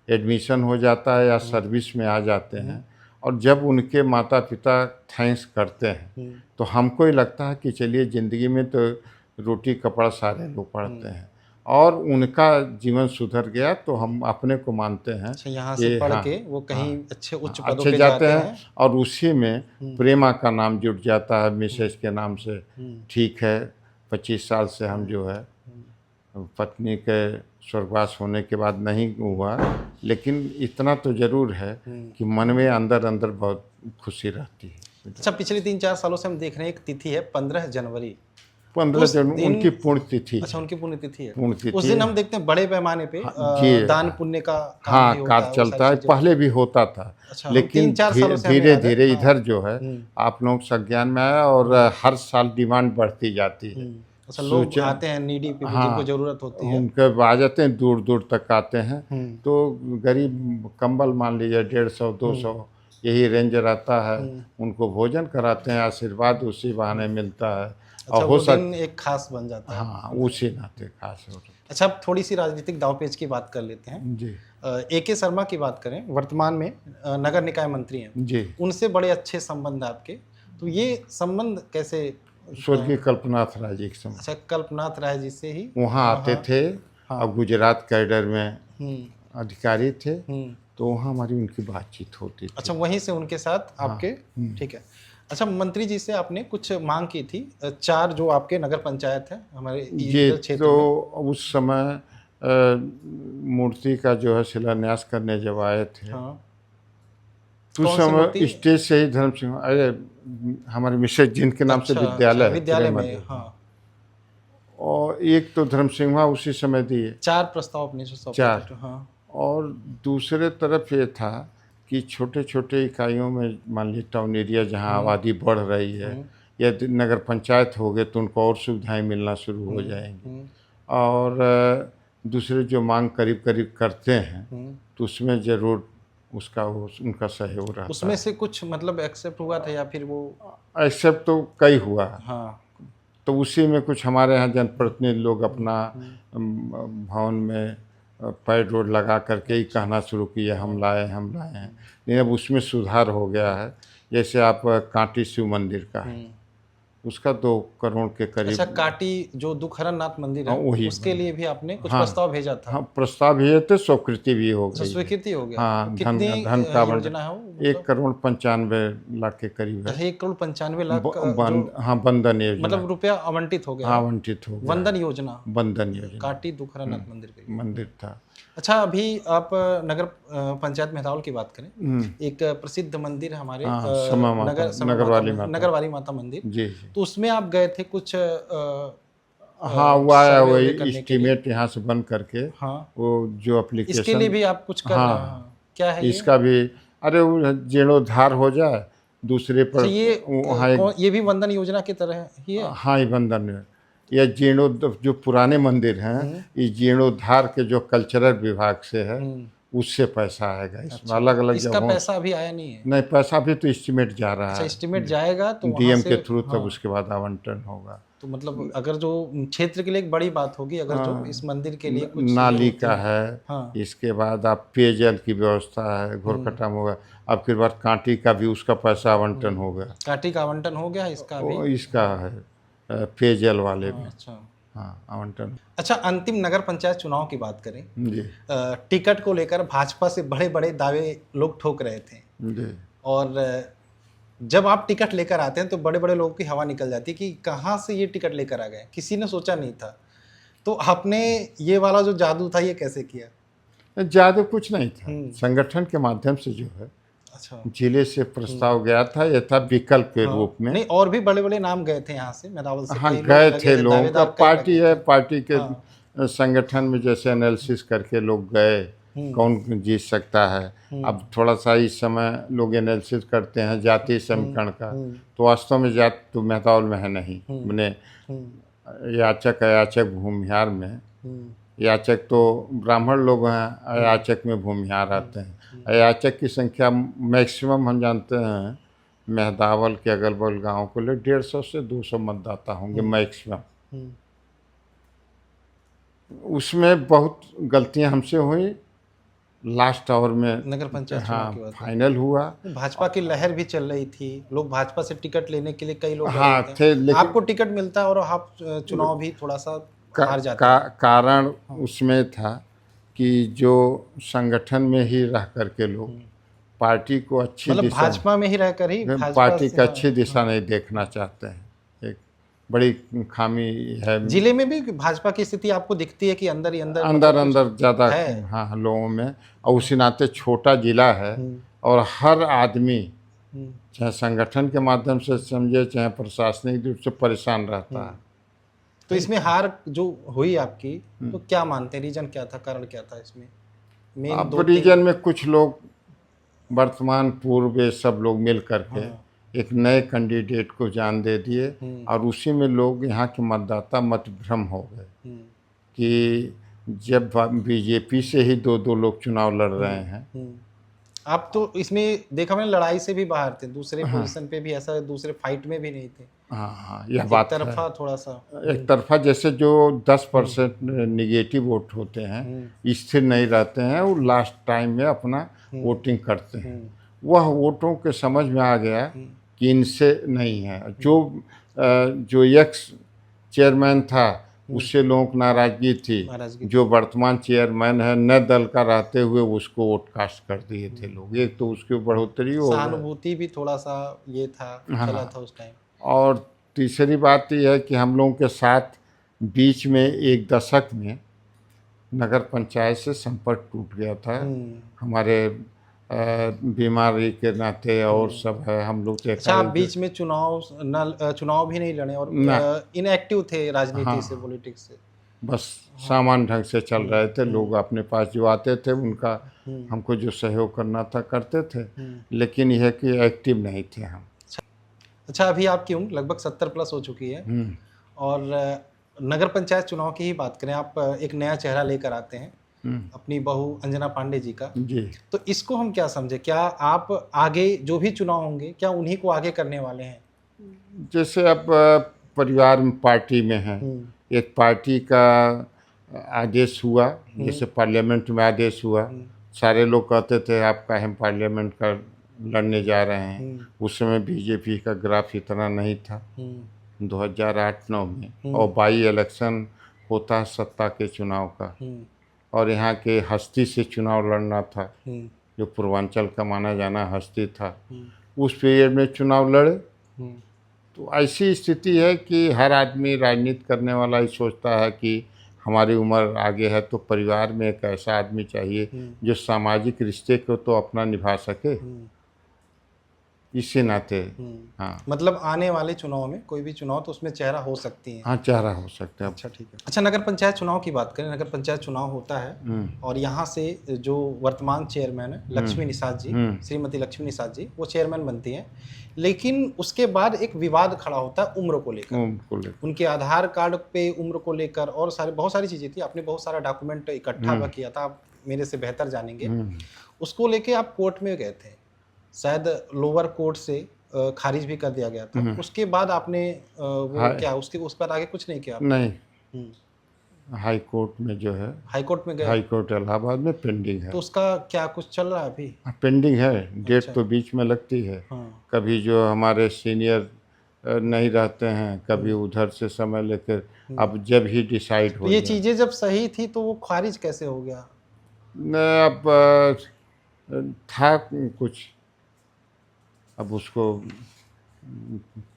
एडमिशन हो जाता है या सर्विस में आ जाते हैं, और जब उनके माता पिता थैंक्स करते हैं तो हमको ही लगता है कि चलिए, ज़िंदगी में तो रोटी कपड़ा सारे लोग पढ़ते हैं, और उनका जीवन सुधर गया तो हम अपने को मानते हैं। यहाँ से पढ़ के वो कहीं अच्छे उच्च पदों पे जाते हैं, और उसी में प्रेमा का नाम जुड़ जाता है मिसेज के नाम से। ठीक है, 25 साल से हम जो है पत्नी के स्वर्गवास होने के बाद नहीं हुआ, लेकिन इतना तो ज़रूर है कि मन में अंदर अंदर बहुत खुशी रहती है। अच्छा, पिछले 3-4 सालों से हम देख रहे हैं एक तिथि है 15 जनवरी। 15 उस जनवरी दिन उनकी पुण्यतिथि। अच्छा, उनकी पुण्यतिथि है। पुण्यतिथि उस दिन हम देखते हैं बड़े पैमाने पे जी दान पुण्य का काम हाँ भी होता कार्य है, वो चलता सारी है, चीजें पहले भी होता था। अच्छा, हम लेकिन 3-4 सालों से हमें धीरे याद है। धीरे हाँ। इधर जो है आप लोग संज्ञान में आया और हर साल डिमांड बढ़ती जाती है। अच्छा, लोग सोचा आते हैं नीडी पे हाँ जिनको जरूरत होती है। उनके आ जाते हैं, दूर दूर तक आते हैं। तो गरीब कंबल मान लीजिए 150-200 यही रेंज रहता है, उनको भोजन कराते हैं, आशीर्वाद उसी बहाने मिलता है। अच्छा, और वो दिन एक खास बन जाता है। हाँ उसी नाते खास हो। अच्छा, अब थोड़ी सी राजनीतिक दांवपेच की बात कर लेते हैं। जी AK शर्मा की बात करें, वर्तमान में नगर निकाय मंत्री हैं, जी उनसे बड़े अच्छे संबंध हैं आपके, तो ये संबंध कैसे? स्वर्गीय कल्पनाथ राय जी के समय अच्छा, कल्पनाथ राय जी से ही वहाँ आते थे। हाँ। और गुजरात कैडर में हम्म अधिकारी थे, हम्म तो वहाँ हमारी उनकी बातचीत होती थी। अच्छा, वहीं से उनके साथ आपके ठीक है। अच्छा, मंत्री जी से आपने कुछ मांग की थी, 4 जो आपके नगर पंचायत है हमारे ये इधर क्षेत्र तो में। उस समय मूर्ति का जो है शिलान्यास करने जब आए थे, हाँ, तो उस कौन सी मूर्ति? समय स्टेज से ही धर्म सिंह, अरे हमारे मिसेज जिनके नाम से अच्छा, विद्यालय है विद्यालय प्रेम में। मंदिर, हाँ, और एक तो धर्म सिंह उसी समय दिए 4 प्रस्ताव अपने से सौंपे 4। थे। हाँ। और दूसरे तरफ ये था कि छोटे छोटे इकाइयों में मान लीजिए टाउन एरिया जहाँ आबादी बढ़ रही है, या नगर पंचायत हो गए तो उनको और सुविधाएं मिलना शुरू हो जाएंगी। और दूसरे जो मांग करीब करीब करते हैं तो उसमें ज़रूर उनका सहयोग रहता उसमें से कुछ मतलब एक्सेप्ट हुआ था या फिर वो? एक्सेप्ट तो कई हुआ। हाँ। तो उसी में कुछ हमारे यहाँ जनप्रतिनिधि लोग अपना भवन में पैड रोड लगा करके ही कहना शुरू किया हम लाए हैं। लेकिन अब उसमें सुधार हो गया है। जैसे आप कांटी शिव मंदिर का है, उसका 2 करोड़ के करीब। अच्छा, काटी जो दुखहरण नाथ मंदिर हाँ, है, वही उसके लिए भी आपने कुछ हाँ, प्रस्ताव भेजा था? हाँ प्रस्ताव भेजे थे, स्वीकृति भी हो अच्छा, गई। स्वीकृति हो गया। हाँ, तो कितनी धन का योजना है वो? 1,95,00,000 के करीब है। अच्छा, 1,95,00,000 हाँ बंधन योजना, मतलब रुपया आवंटित हो गया। हाँ आवंटित हो गया। वंदन योजना, बंधन योजना काटी दुखहरण नाथ मंदिर के लिए मंदिर था। अच्छा, अभी आप नगर पंचायत मेहतावल की बात करें, एक प्रसिद्ध मंदिर हमारे समा माता, नगर वाली माता मंदिर, जी तो उसमें आप गए थे कुछ हाँ वो आया, सर्वे वही करने के लिए। एस्टीमेट यहाँ से बन करके हाँ, वो जो एप्लीकेशन, इसके लिए भी आप कुछ कर रहे हैं? हाँ, क्या है ये? इसका भी, अरे वो जीर्णोद्धार हो जाए दूसरे पर। अच्छा, ये वहाँ ये भी वंदन योजना की तरह ही है? हाँ ये बंधन, या जो पुराने मंदिर हैं, ये जीर्णोद्धार के जो कल्चरल विभाग से है उससे पैसा आएगा। इसमें अच्छा, अलग अलग इसका पैसा अभी आया नहीं है? नहीं, पैसा भी तो एस्टीमेट जा रहा अच्छा, है। एस्टीमेट जाएगा तो वहाँ डीएम से के थ्रू, हाँ। तब उसके बाद आवंटन होगा। तो मतलब अगर जो क्षेत्र के लिए एक बड़ी बात होगी, अगर जो इस मंदिर के लिए कुछ नाली का है, हाँ। इसके बाद आप पेयजल की व्यवस्था है, घोरखट्टा में होगा। अब फिर बार कांटी का भी उसका पैसा आवंटन होगा। काटी का आवंटन हो गया, इसका भी इसका है पेयजल वाले में। अच्छा हाँ आवंटन। अच्छा, अंतिम नगर पंचायत चुनाव की बात करें, जी टिकट को लेकर भाजपा से बड़े बड़े दावे लोग ठोक रहे थे, जी। और जब आप टिकट लेकर आते हैं तो बड़े बड़े लोगों की हवा निकल जाती है कि कहाँ से ये टिकट लेकर आ गए, किसी ने सोचा नहीं था। तो आपने ये वाला जो जादू था ये कैसे किया? जादू कुछ नहीं था, संगठन के माध्यम से जो है अच्छा, जिले से प्रस्ताव गया था, यह था विकल्प के रूप में। नहीं, और भी बड़े बड़े नाम गए थे यहाँ से, मेदावल से हाँ कई गए लोग थे लोगों का, पार्टी है, पार्टी के संगठन में जैसे एनालिसिस करके लोग गए कौन जीत सकता है। अब थोड़ा सा इस समय लोग एनालिसिस करते हैं जातीय समीकरण का, तो वास्तव में जात तो मेहतावल में है नहीं। मैंने याचक अयाचक भूमिहार में, याचक तो ब्राह्मण लोग हैं, अयाचक में भूमिहार आते हैं। अयाचक की संख्या मैक्सिमम हम जानते हैं मेहदावल के अगल बगल गाँव को ले 150 से 200 मतदाता होंगे मैक्सिमम। उसमें बहुत गलतियां हमसे हुई, लास्ट आवर में नगर पंचायत चुनाव की बात फाइनल हुआ। भाजपा की लहर भी चल रही थी, लोग भाजपा से टिकट लेने के लिए कई लोग हाँ थे, लेकिन आपको टिकट मिलता है और आप चुनाव भी थोड़ा सा हार जाते हैं। कारण उसमें था कि जो संगठन में ही रह करके लोग पार्टी को अच्छी मतलब दिशा, भाजपा में ही रहकर ही पार्टी की अच्छी दिशा नहीं देखना चाहते हैं। एक बड़ी खामी है। जिले में भी भाजपा की स्थिति आपको दिखती है कि अंदर ही अंदर अंदर अंदर ज़्यादा है? हाँ लोगों में, और उसी नाते छोटा जिला है और हर आदमी चाहे संगठन के माध्यम से समझे चाहे प्रशासनिक रूप से परेशान रहता है। तो इसमें हार जो हुई आपकी, तो क्या मानते हैं रीजन क्या था, कारण क्या था इसमें? मेन अब 2-3 रीजन में कुछ लोग वर्तमान पूर्व ये सब लोग मिल करके एक नए कैंडिडेट को जान दे दिए और उसी में लोग यहाँ के मतदाता मतभ्रम हो गए कि जब बीजेपी से ही दो लोग चुनाव लड़ रहे हैं। आप तो इसमें देखा मैंने लड़ाई से भी बाहर थे, दूसरे पोजीशन पे भी ऐसा, दूसरे फाइट में भी नहीं थे। हाँ यह बात है। तरफा थोड़ा सा एक तरफा जैसे जो 10% निगेटिव वोट होते हैं स्थिर नहीं रहते हैं, वो लास्ट टाइम में अपना वोटिंग करते हैं। वह वोटों के समझ में आ गया कि इनसे नहीं है। जो एक्स चेयरमैन था उससे लोगों की नाराजगी थी। जो वर्तमान चेयरमैन है न दल का रहते हुए उसको वोट कास्ट कर दिए थे लोग। एक तो उसकी बढ़ोतरी हो, सहानुभूति भी थोड़ा सा ये था, चला था उस टाइम। और तीसरी बात यह है कि हम लोगों के साथ बीच में एक दशक में नगर पंचायत से संपर्क टूट गया था। हमारे बीमारी के नाते और सब है, हम लोग तो अच्छा, आप बीच में चुनाव भी नहीं लड़े और इनएक्टिव थे राजनीति से, पॉलिटिक्स से? बस सामान्य ढंग से चल रहे थे। लोग अपने पास जो आते थे उनका हमको जो सहयोग करना था करते थे, लेकिन यह कि एक्टिव नहीं थे हम। अच्छा, अभी आपकी उम्र लगभग 70 प्लस हो चुकी है और नगर पंचायत चुनाव की ही बात करें, आप एक नया चेहरा लेकर आते हैं, अपनी बहू अंजना पांडे जी का जी। तो इसको हम क्या समझे, क्या आप आगे जो भी चुनाव होंगे क्या उन्हीं को आगे करने वाले हैं? जैसे अब परिवार में पार्टी में है, एक पार्टी का आदेश हुआ, जैसे पार्लियामेंट में आदेश हुआ, सारे लोग कहते थे आप काहे पार्लियामेंट का लड़ने जा रहे हैं। उस समय बीजेपी का ग्राफ इतना नहीं था 2008-9 में, और बाई इलेक्शन होता है सत्ता के चुनाव का, और यहाँ के हस्ती से चुनाव लड़ना था, जो पूर्वांचल का माना जाना हस्ती था। उस पीरियड में चुनाव लड़े। तो ऐसी स्थिति है कि हर आदमी राजनीति करने वाला ही सोचता है कि हमारी उम्र आगे है तो परिवार में एक ऐसा आदमी चाहिए जो सामाजिक रिश्ते को तो अपना निभा सके। इसी नाते हाँ, मतलब आने वाले चुनाव में कोई भी चुनाव तो उसमें चेहरा हो सकती है। हाँ, चेहरा हो सकता है। अच्छा, ठीक है। अच्छा, नगर पंचायत चुनाव की बात करें, नगर पंचायत चुनाव होता है और यहाँ से जो वर्तमान चेयरमैन है लक्ष्मी निषाद जी, श्रीमती लक्ष्मी निषाद जी, वो चेयरमैन बनती हैं, लेकिन उसके बाद एक विवाद खड़ा होता है उम्र को लेकर। उनके आधार कार्ड पे उम्र को लेकर और बहुत सारी चीज़ें थी। आपने बहुत सारा डॉक्यूमेंट इकट्ठा किया था, आप मेरे से बेहतर जानेंगे। उसको लेके आप कोर्ट में गए थे, शायद लोअर कोर्ट से खारिज भी कर दिया गया था। उसके बाद आपने वो क्या उसके उस पर आगे कुछ नहीं किया? नहीं, हाई कोर्ट में जो है, हाई कोर्ट में गए? हाई कोर्ट इलाहाबाद में पेंडिंग है। तो उसका क्या कुछ चल रहा है अभी? पेंडिंग है, डेट अच्छा। तो बीच में लगती है। कभी जो हमारे सीनियर नहीं रहते हैं, कभी उधर से समय लेकर, अब जब ही डिसाइड हो। ये चीज़ें जब सही थी तो वो खारिज कैसे हो गया? अब था कुछ, अब उसको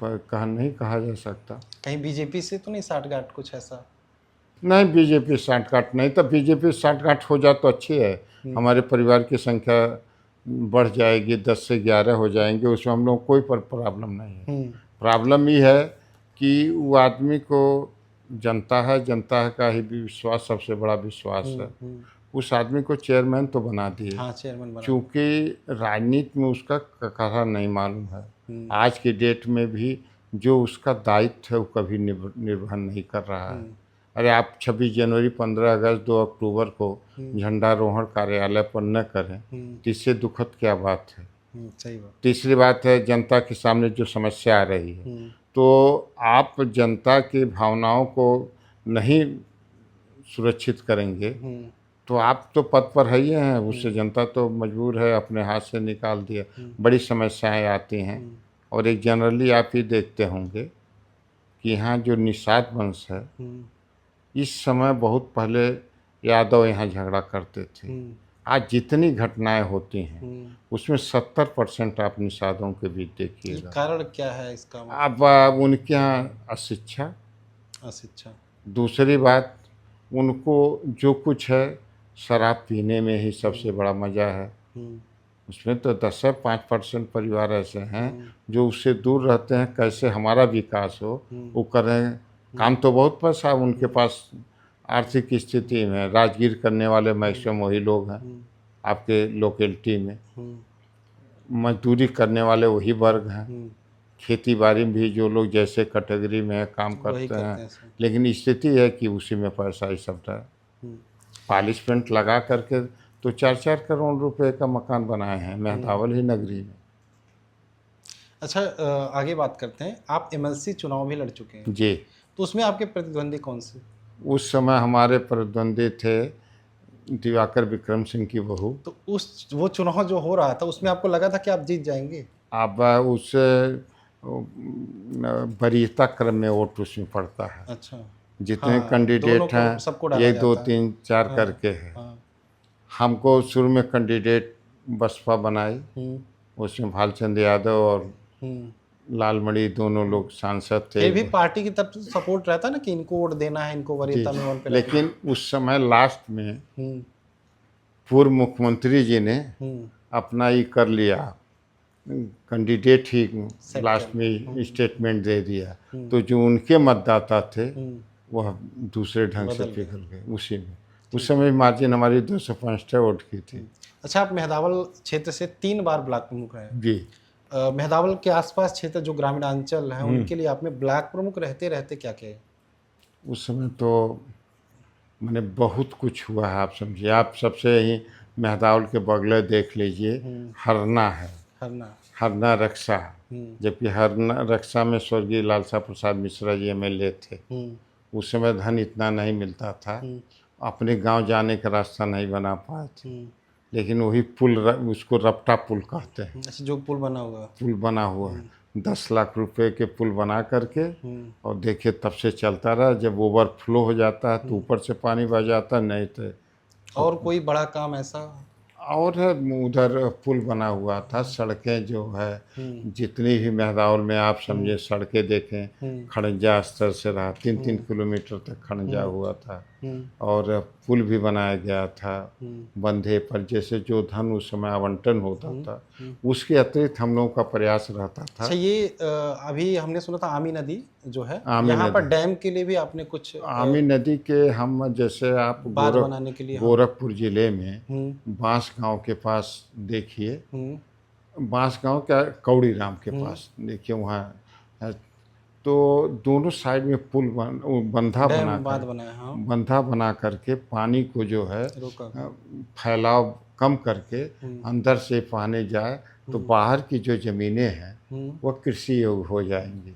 नहीं कहा जा सकता। कहीं बीजेपी से तो नहीं साठगांठ कुछ ऐसा? नहीं, बीजेपी साठगांठ नहीं, तो बीजेपी साठगांठ हो जाए तो अच्छी है। हमारे परिवार की संख्या बढ़ जाएगी, 10 से 11 हो जाएंगे, उसमें हम लोग कोई प्रॉब्लम नहीं है। प्रॉब्लम ये है कि वो आदमी को जनता का ही विश्वास सबसे बड़ा विश्वास है। उस आदमी को चेयरमैन तो बना दिए। हाँ, चेयरमैन बना। चूँकि राजनीति में उसका कहा नहीं मालूम है। आज की डेट में भी जो उसका दायित्व है वो कभी निर्वहन नहीं कर रहा है। अरे आप 26 जनवरी, 15 अगस्त, 2 अक्टूबर को झंडारोहण कार्यालय पर न करें तो इससे दुखद क्या बात है? सही बात। तीसरी बात है जनता के सामने जो समस्या आ रही है, तो आप जनता की भावनाओं को नहीं सुरक्षित करेंगे तो आप तो पद पर है ही हैं, उससे जनता तो मजबूर है, अपने हाथ से निकाल दिया। बड़ी समस्याएं आती हैं। और एक जनरली आप ही देखते होंगे कि यहाँ जो निषाद वंश है, इस समय बहुत पहले यादव यहाँ झगड़ा करते थे। आज जितनी घटनाएं होती हैं उसमें 70% आप निषादों के बीच ये देखिएगा। कारण क्या है इसका? अब उनके यहाँ अशिक्षा, अशिक्षा। दूसरी बात उनको जो कुछ है शराब पीने में ही सबसे बड़ा मज़ा है। हम्म, उसमें तो 10 से 5% परिवार ऐसे हैं जो उससे दूर रहते हैं, कैसे हमारा विकास हो वो करें। काम तो बहुत पैसा उनके पास, आर्थिक स्थिति में राजगीर करने वाले मैक्सिमम वही लोग हैं आपके लोकेलिटी में, मजदूरी करने वाले वही वर्ग हैं, खेती बाड़ी भी जो लोग जैसे कैटेगरी में काम वही करते हैं, सब। लेकिन स्थिति है कि उसी में पैसा ही सब है। पॉलिश पेंट लगा करके तो 4-4 करोड़ रुपए का मकान बनाए हैं मेहतावल ही नगरी में। अच्छा, आगे बात करते हैं। आप एमएलसी चुनाव भी लड़ चुके हैं, जी। तो उसमें आपके प्रतिद्वंदी कौन से? उस समय हमारे प्रतिद्वंदी थे दिवाकर विक्रम सिंह की बहू। तो वो चुनाव जो हो रहा था उसमें आपको लगा था कि आप जीत जाएंगे? अब उस वरीयता क्रम में वोट उसमें पड़ता है। अच्छा। जितने हाँ, कैंडिडेट हैं सबको डाला 1 2 जाता है। 3 4 हाँ, करके है। हाँ। हमको शुरू में कैंडिडेट बसपा बनाई, हम्म, उसमें भालचंद यादव और लालमणि दोनों लोग सांसद थे। फिर भी पार्टी की तरफ से सपोर्ट रहता ना कि इनको वोट देना है, इनको जी, वरीयता में वन पे लेकिन उस समय लास्ट में हम्म, पूर्व मुख्यमंत्री जी ने हम्म, अपना ये कर लिया, कैंडिडेट ही सेट लास्ट कर में स्टेटमेंट दे दिया, तो जो उनके मतदाता थे वह दूसरे ढंग से बदल गए। पिघल गए उसी में। उस समय मार्जिन हमारी 205 वोट की थी। अच्छा, आप मेहदावल क्षेत्र से 3 बार ब्लॉक प्रमुख रहे। जी। मेहदावल के आसपास क्षेत्र जो ग्रामीणांचल है उनके लिए आपने ब्लॉक प्रमुख रहते रहते क्या किया? उस समय तो मैंने बहुत कुछ हुआ है, आप समझिए। आप सबसे ही मेहदावल के बगले देख लीजिए, हरना है, हरना रक्षा, जबकि हरना रक्षा में स्वर्गीय लालसा प्रसाद मिश्रा जी एमएलए थे। उस समय धन इतना नहीं मिलता था, अपने गांव जाने का रास्ता नहीं बना पाए थे, लेकिन वही पुल, उसको रपटा पुल कहते हैं। अच्छा, जो पुल बना हुआ है 10 लाख रुपए के पुल बना करके, और देखिए तब से चलता रहा। जब ओवरफ्लो हो जाता है तो ऊपर से पानी बह जाता, नहीं तो। और कोई बड़ा काम ऐसा? और है उधर पुल बना हुआ था, सड़कें जो है जितनी भी मेहदावल में आप समझे सड़कें देखें, खड़ंजा स्तर से रहा 3-3 किलोमीटर तक खड़ंजा हुआ था, और पुल भी बनाया गया था बंधे पर। जैसे जो धन उस समय आवंटन होता था उसके अतिरिक्त हम लोगों का प्रयास रहता था। अच्छा, ये अभी हमने सुना था आमी नदी जो है, आमी यहाँ पर नदी। डैम के लिए भी आपने कुछ आमी नदी के हम, जैसे आप बांध बनाने के लिए, गोरखपुर जिले में बांस गांव के पास देखिए, बांस गांव क्या, कौड़ी राम के पास देखिए, वहाँ है। तो दोनों साइड में पुल बंधा बना करके पानी को जो है फैलाव कम करके अंदर से पानी जाए, तो बाहर की जो ज़मीनें हैं वह कृषि योग्य हो जाएंगी,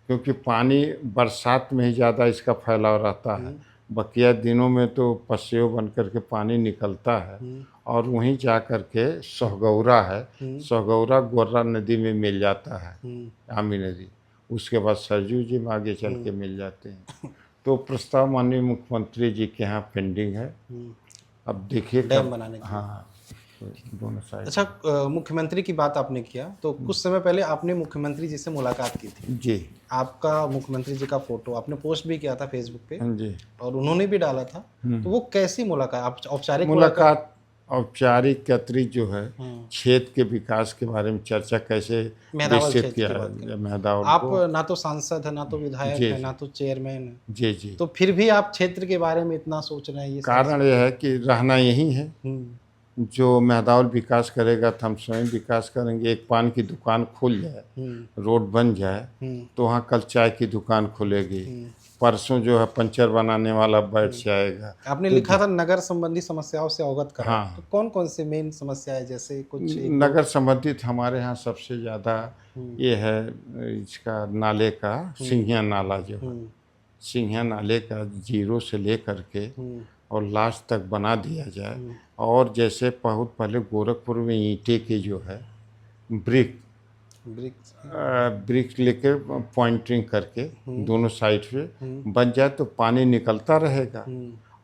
क्योंकि पानी बरसात में ही ज़्यादा इसका फैलाव रहता है। बकिया दिनों में तो पसेव बन करके पानी निकलता है, और वहीं जा कर के सहगौरा है, सहगौरा गोर्रा नदी में मिल जाता है, आमी नदी। उसके बाद सरजू जी में आगे चल के मिल जाते हैं। तो प्रस्ताव माननीय मुख्यमंत्री जी के यहाँ पेंडिंग है, अब देखिए डैम बनाने की। हाँ, दोनों साइड। अच्छा, मुख्यमंत्री की बात आपने किया, तो कुछ समय पहले आपने मुख्यमंत्री जी से मुलाकात की थी। जी। आपका मुख्यमंत्री जी का फोटो आपने पोस्ट भी किया था फेसबुक पे। जी। और उन्होंने भी डाला था। तो वो कैसी मुलाकात? औपचारिक मुलाकात? औपचारिक के अतिरिक्त जो है क्षेत्र के विकास के बारे में चर्चा कैसे विकसित किया है मेहदावल आप को। ना तो सांसद है, ना तो विधायक है, ना तो चेयरमैन है। जी जी। तो फिर भी आप क्षेत्र के बारे में इतना सोच रहे हैं? ये कारण यह है कि रहना यही है। जो मेहदावल विकास करेगा तो हम स्वयं विकास करेंगे। एक पान की दुकान खुल जाए, रोड बन जाए, तो वहाँ कल चाय की दुकान खुलेगी, परसों जो है पंचर बनाने वाला बैठ जाएगा। आपने लिखा था नगर संबंधी समस्याओं से अवगत करा। हाँ। तो कौन कौन से मेन समस्याएं, जैसे कुछ नगर संबंधित हमारे यहाँ सबसे ज़्यादा ये है इसका नाले का, सिंघिया नाला जो है, सिंघिया नाले का 0 से लेकर के और लास्ट तक बना दिया जाए। और जैसे बहुत पहले गोरखपुर में ईंटे के जो है ब्रिक लेके पॉइंटिंग करके दोनों साइड पे बन जाए तो पानी निकलता रहेगा,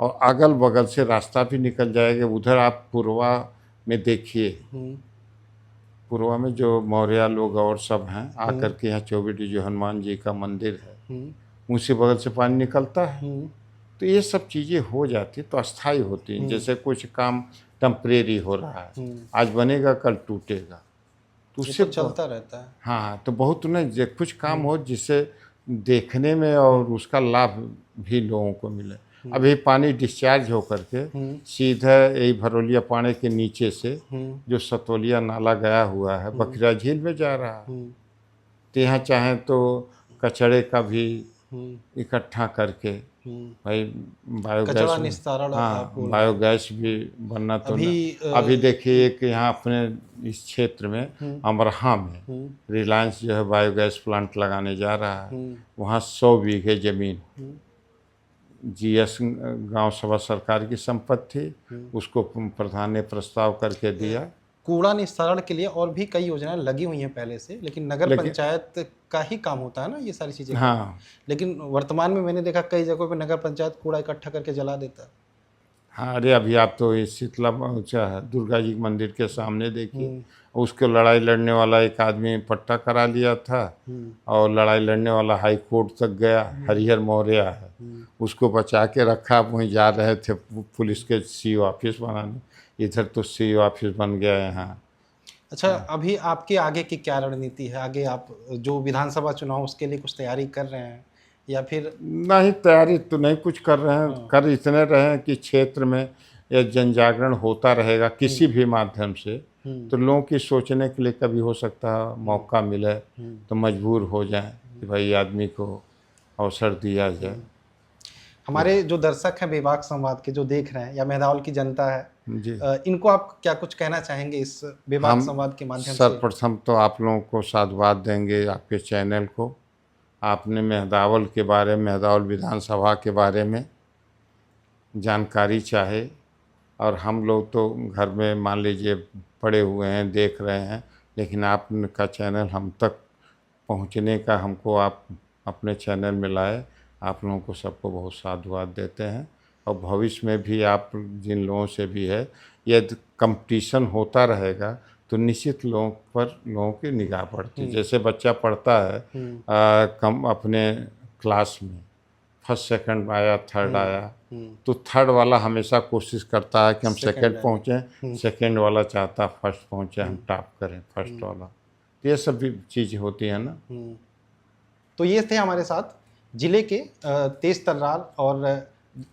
और अगल बगल से रास्ता भी निकल जाएगा। उधर आप पूर्वा में देखिए, पूर्वा में जो मौर्य लोग और सब हैं आकर के यहाँ चौबीटी जो हनुमान जी का मंदिर है, उसी बगल से पानी निकलता है। तो ये सब चीज़ें हो जाती तो अस्थाई होती हैं। जैसे कुछ काम टेम्परेरी हो रहा है, आज बनेगा कल टूटेगा, तो उससे चलता रहता है। हाँ, तो बहुत नहीं कुछ काम हो जिससे देखने में और उसका लाभ भी लोगों को मिले। अभी पानी डिस्चार्ज हो करके सीधा यही भरोलिया पानी के नीचे से जो सतोलिया नाला गया हुआ है बखरा झील में जा रहा है। तो यहाँ चाहें तो कचड़े का भी इकट्ठा करके भाई बायोगैस, निस्तारण, हाँ बायोगैस भी बनना तो अभी देखिए कि यहाँ अपने इस क्षेत्र में अमरहा में रिलायंस जो है बायोगैस प्लांट लगाने जा रहा है। वहाँ 100 बीघे जमीन जीएस गांव सभा सरकार की संपत्ति, उसको प्रधान ने प्रस्ताव करके दिया। कूड़ा निस्तारण के लिए और भी कई योजनाएं लगी हुई हैं पहले से, लेकिन नगर पंचायत का ही काम होता है ना ये सारी चीज़ें। हाँ, लेकिन वर्तमान में मैंने देखा कई जगहों पे नगर पंचायत कूड़ा इकट्ठा करके जला देता है। हाँ, अरे अभी आप तो ये शीतला दुर्गा जी मंदिर के सामने देखिए, उसके लड़ाई लड़ने वाला एक आदमी पट्टा करा लिया था और लड़ाई लड़ने वाला हाई कोर्ट तक गया। हरिहर मौर्य है, उसको बचा के रखा। आप वहीं जा रहे थे पुलिस के सीओ ऑफिस बनाने, इधर तो सीओ ऑफिस बन गया है यहाँ। अच्छा, अभी आपके आगे की क्या रणनीति है? आगे आप जो विधानसभा चुनाव उसके लिए कुछ तैयारी कर रहे हैं या फिर नहीं? तैयारी तो नहीं कुछ कर रहे हैं, कर इतने रहे हैं कि क्षेत्र में यह जन जागरण होता रहेगा किसी भी माध्यम से, तो लोगों की सोचने के लिए कभी हो सकता है मौका मिले तो मजबूर हो जाएं कि भाई आदमी को अवसर दिया जाए। हमारे जो दर्शक हैं बेबाक संवाद के, जो देख रहे हैं, या मेहदावल की जनता है जी, इनको आप क्या कुछ कहना चाहेंगे इस बेबाक संवाद के माध्यम से? सर्वप्रथम तो आप लोगों को साधुवाद देंगे आपके चैनल को। आपने मेहदावल के बारे में, मेहदावल विधानसभा के बारे में जानकारी चाहे, और हम लोग तो घर में मान लीजिए पड़े हुए हैं, देख रहे हैं, लेकिन आपका चैनल हम तक पहुंचने का हमको आप अपने चैनल में लाए। आप लोगों को सबको बहुत साधुवाद देते हैं। और भविष्य में भी आप जिन लोगों से भी है, यदि कंपटीशन होता रहेगा तो निश्चित लोगों की निगाह पड़ती। जैसे बच्चा पढ़ता है कम अपने क्लास में, फर्स्ट सेकंड आया, थर्ड आया, तो थर्ड वाला हमेशा कोशिश करता है कि हम सेकंड पहुँचें, सेकंड वाला चाहता फर्स्ट पहुँचे, हम टॉप करें फर्स्ट वाला। तो ये सब भी चीज़ें होती हैं ना। तो ये थे हमारे साथ जिले के तेज तर्रार और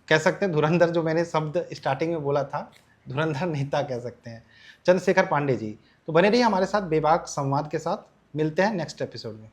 कह सकते हैं धुरंधर, जो मैंने शब्द स्टार्टिंग में बोला था, धुरंधर नेता कह सकते हैं, चंद्रशेखर पांडे जी। तो बने रहिए हमारे साथ बेबाक संवाद के साथ। मिलते हैं नेक्स्ट एपिसोड में।